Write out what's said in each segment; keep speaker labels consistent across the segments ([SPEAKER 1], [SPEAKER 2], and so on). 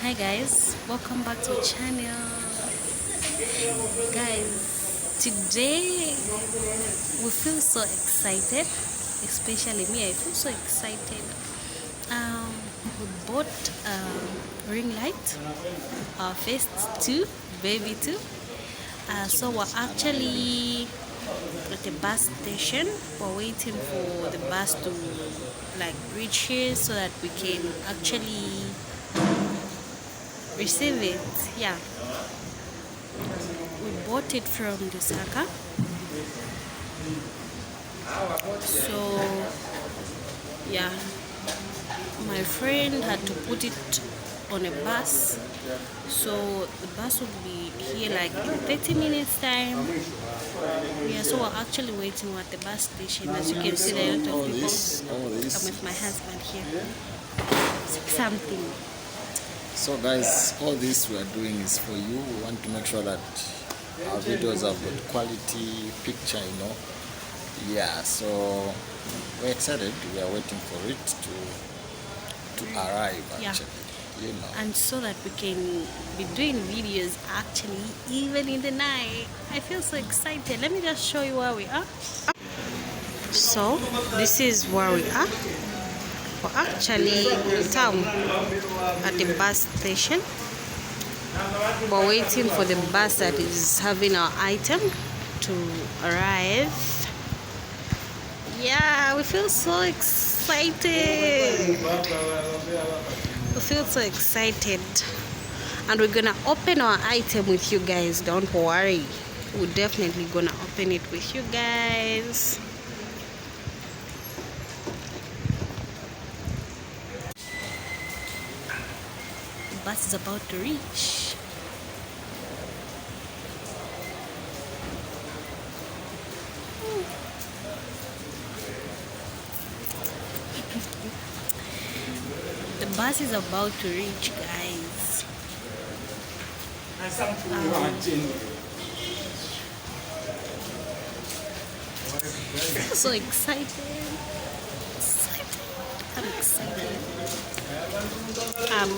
[SPEAKER 1] Hi guys, welcome back to the channel. Guys, today we feel so excited, especially me. I feel so excited. um we bought ring light, our first two, baby two. So we're actually at the bus station. We're waiting for the bus to reach here so that we can actually receive it. Yeah, we bought it from the Saka. So yeah, my friend had to put it on a bus, so the bus will be here like in 30 minutes time. Yeah, so we're actually waiting at the bus station. As you can see, there are a lot of people. I'm with my husband here. Something.
[SPEAKER 2] So guys, all this we are doing is for you. We want to make sure that our videos have got quality picture, Yeah, so we're excited. We are waiting for it to arrive actually.
[SPEAKER 1] Yeah. And so that we can be doing videos actually even in the night. I feel so excited. Let me just show you where we are. So this is where we are. We're actually in town at the bus station. We're waiting for the bus that is having our item to arrive. Yeah, we feel so excited. We feel so excited. And we're gonna open our item with you guys. Don't worry. We're definitely gonna open it with you guys. The bus is about to reach. The bus is about to reach, guys. So excited. I'm excited. Kind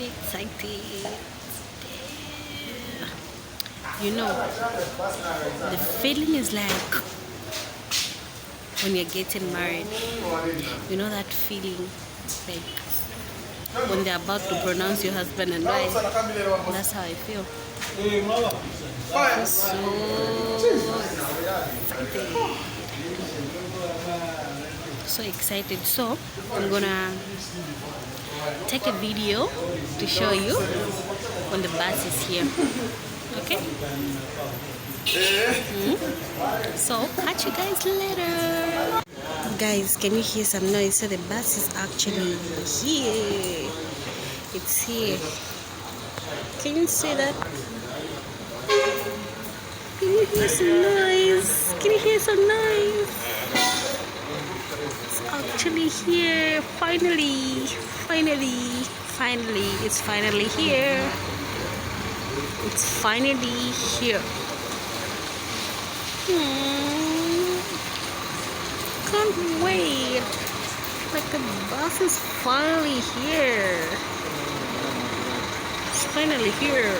[SPEAKER 1] of excited. The feeling is like when you're getting married. You know that feeling, like when they're about to pronounce your husband and wife. That's how I feel. I feel so excited. So excited. So I'm gonna take a video to show you when the bus is here. Okay? So catch you guys later. Guys, can you hear some noise? So the bus is actually here. It's here. Can you see that? Can you hear some noise? Can you hear some noise? It's actually here. Finally. It's finally here. It's finally here. Can't wait. Like the bus is finally here. It's finally here.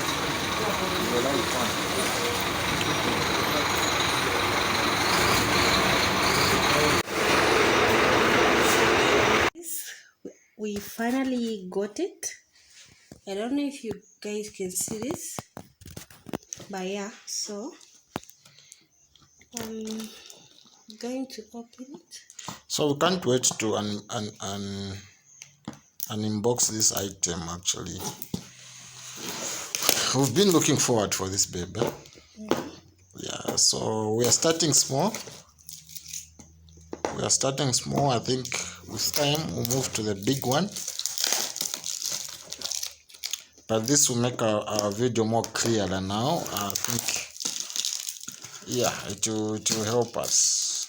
[SPEAKER 1] We finally got it. I don't know if you guys can see this, but yeah, so I'm going to open it.
[SPEAKER 2] So we can't wait to unbox this item actually. We've been looking forward for this baby. Yeah, so we are starting small. I think with time we'll move to the big one. But this will make our video more clear than now. I think, yeah, it will help us.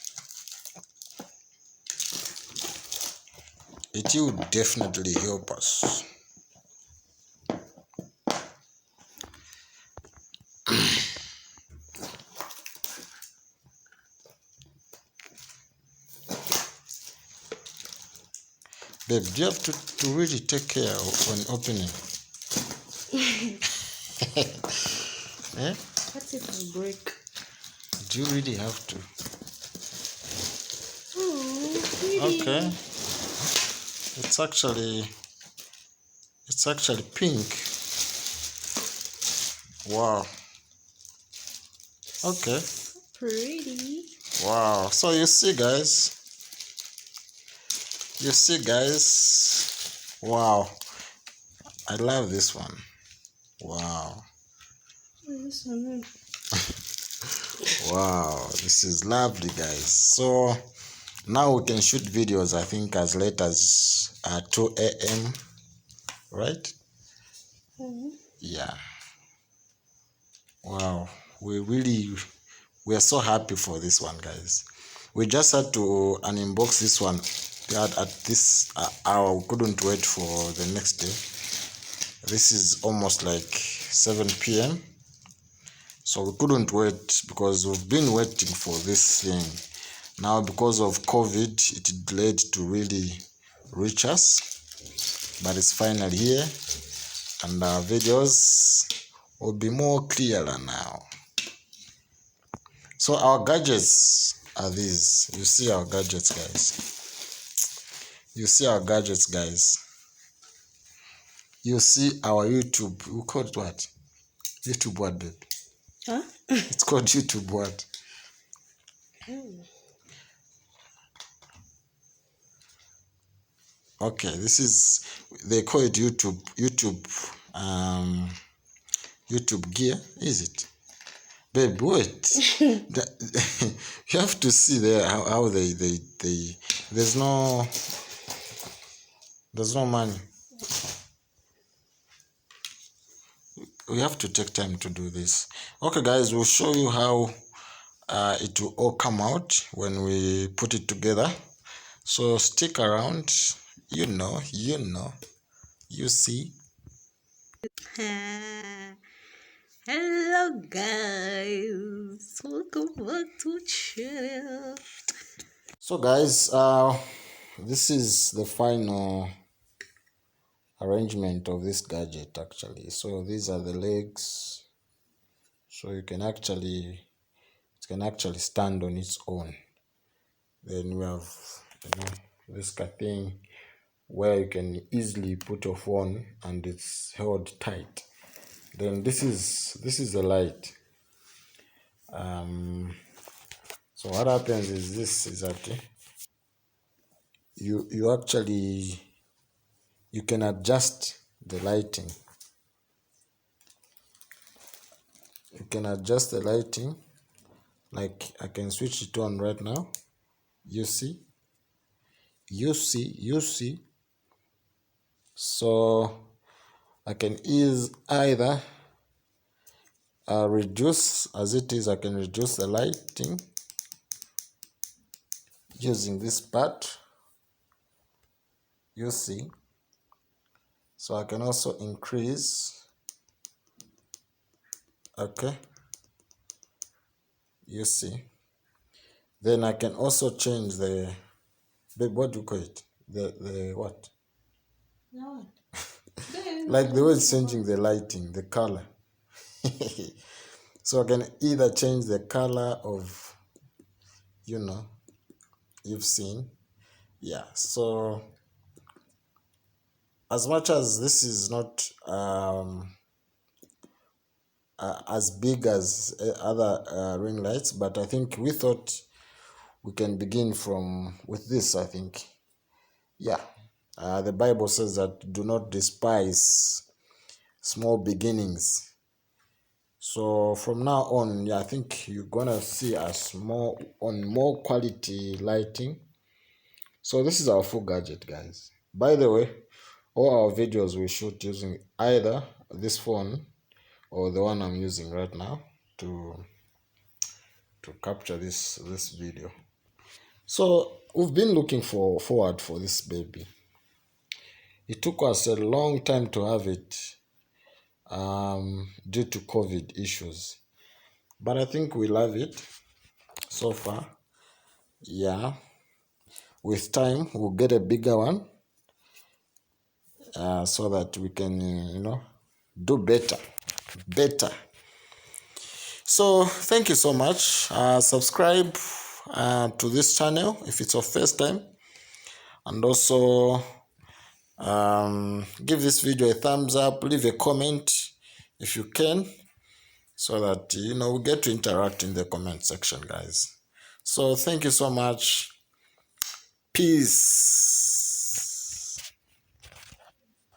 [SPEAKER 2] It will definitely help us. Babe, do you have to really take care when opening? Eh?
[SPEAKER 1] What if I break?
[SPEAKER 2] Do you really have to?
[SPEAKER 1] Oh, pretty.
[SPEAKER 2] Okay. It's actually pink. Wow. Okay.
[SPEAKER 1] Pretty.
[SPEAKER 2] Wow. So you see guys. Wow. I love this one. Wow.
[SPEAKER 1] This one.
[SPEAKER 2] Wow. This is lovely guys. So now we can shoot videos I think as late as 2 a.m. Right? Yeah. Wow. We are so happy for this one guys. We just had to unbox this one at this hour. We couldn't wait for the next day. This is almost like 7 p.m. So we couldn't wait because we've been waiting for this thing. Now because of COVID, it delayed to really reach us, but it's finally here, and our videos will be more clearer now. So our gadgets are these. You see our gadgets, guys. You see our gadgets, guys. You see our YouTube. We call it what? YouTube what, babe?
[SPEAKER 1] Huh?
[SPEAKER 2] It's called YouTube what? Okay, this is, they call it YouTube gear, is it? Babe, wait. You have to see there how they there's no money. We have to take time to do this. Okay guys, we'll show you how it will all come out when we put it together. So stick around. You see.
[SPEAKER 1] Hello guys, welcome back to channel.
[SPEAKER 2] So guys, this is the final arrangement of this gadget actually. So these are the legs, so it can actually stand on its own. Then we have this thing where you can easily put your phone and it's held tight. Then this is the light. So what happens is this is that you actually can adjust the lighting. You can adjust the lighting, like I can switch it on right now. You see. So I can either reduce, as it is, I can reduce the lighting using this part. You see. So I can also increase. Okay. You see. Then I can also change the, what do you call it? The what?
[SPEAKER 1] No.
[SPEAKER 2] Like the way it's changing the lighting, the color. So I can either change the color of, you've seen. Yeah. So as much as this is not as big as other ring lights, but I think we thought we can begin with this, I think. Yeah. The Bible says that do not despise small beginnings. So from now on, yeah, I think you're gonna see us more quality lighting. So this is our full gadget, guys. By the way, all our videos we shoot using either this phone or the one I'm using right now to capture this video. So we've been looking forward for this baby. It took us a long time to have it due to COVID issues, but I think we love it so far. Yeah, with time we'll get a bigger one, so that we can, do better. So thank you so much. Subscribe to this channel if it's your first time, and also give this video a thumbs up, leave a comment if you can, so that we get to interact in the comment section, guys. So thank you so much. Peace.